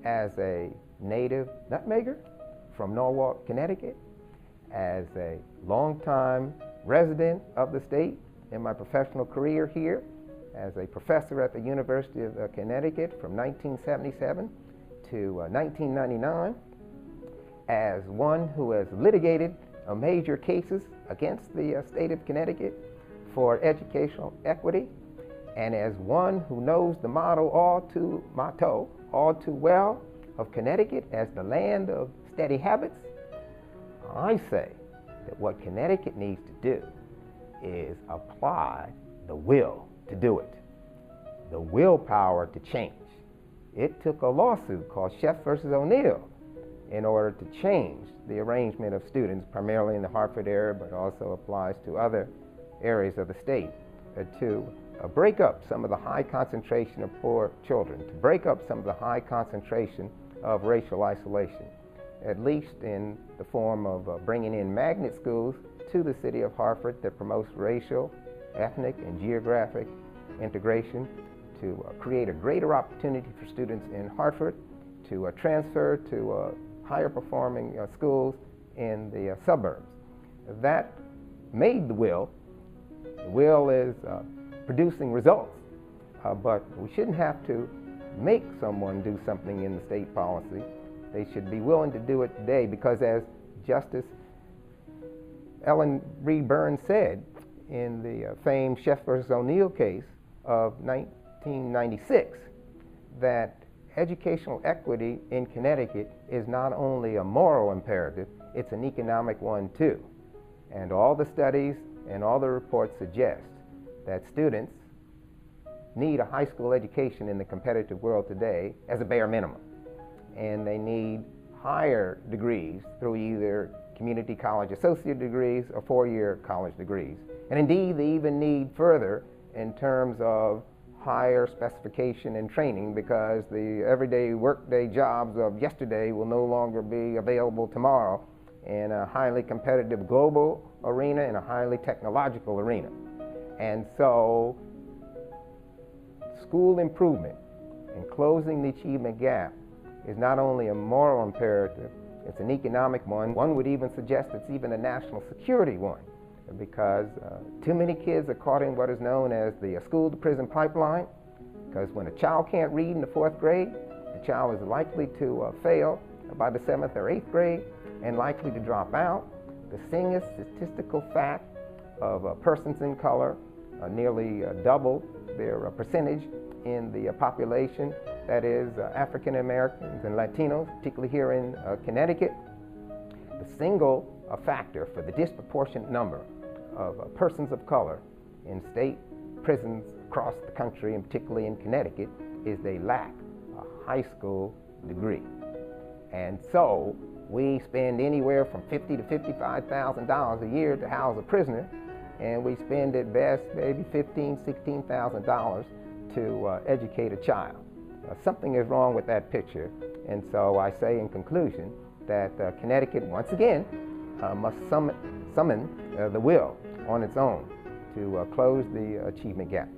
As a native nutmegger from Norwalk, Connecticut, as a longtime resident of the state in my professional career here, as a professor at the University of Connecticut from 1977 to 1999, as one who has litigated major cases against the state of Connecticut for educational equity, and as one who knows the motto all too well of Connecticut as the land of steady habits, I say that what Connecticut needs to do is apply the will to do it, the willpower to change. It took a lawsuit called Sheff versus O'Neill in order to change the arrangement of students, primarily in the Hartford area, but also applies to other areas of the state, to break up some of the high concentration of poor children, to break up some of the high concentration of racial isolation, at least in the form of bringing in magnet schools to the city of Hartford that promotes racial, ethnic, and geographic integration, to create a greater opportunity for students in Hartford to transfer to higher performing schools in the suburbs. That made the will. The will is producing results, but we shouldn't have to make someone do something in the state policy. They should be willing to do it today, because as Justice Ellen Reed Burns said in the famed Sheff versus O'Neill case of 1996, that educational equity in Connecticut is not only a moral imperative, it's an economic one too. And all the studies and all the reports suggest that students need a high school education in the competitive world today as a bare minimum. And they need higher degrees through either community college associate degrees or four-year college degrees. And indeed, they even need further in terms of higher specification and training, because the everyday workday jobs of yesterday will no longer be available tomorrow in a highly competitive global arena, in a highly technological arena. And so school improvement and closing the achievement gap is not only a moral imperative, it's an economic one. One would even suggest it's even a national security one, because too many kids are caught in what is known as the school-to-prison pipeline, because when a child can't read in the 4th grade, the child is likely to fail by the 7th or 8th grade and likely to drop out. The single statistical fact of persons in color nearly double their percentage in the population, that is African Americans and Latinos, particularly here in Connecticut. The single factor for the disproportionate number of persons of color in state prisons across the country, and particularly in Connecticut, is they lack a high school degree. And so we spend anywhere from $50,000 to $55,000 a year to house a prisoner, and we spend at best maybe $15,000, $16,000 to educate a child. Something is wrong with that picture, and so I say in conclusion that Connecticut once again must summon the will on its own to close the achievement gap.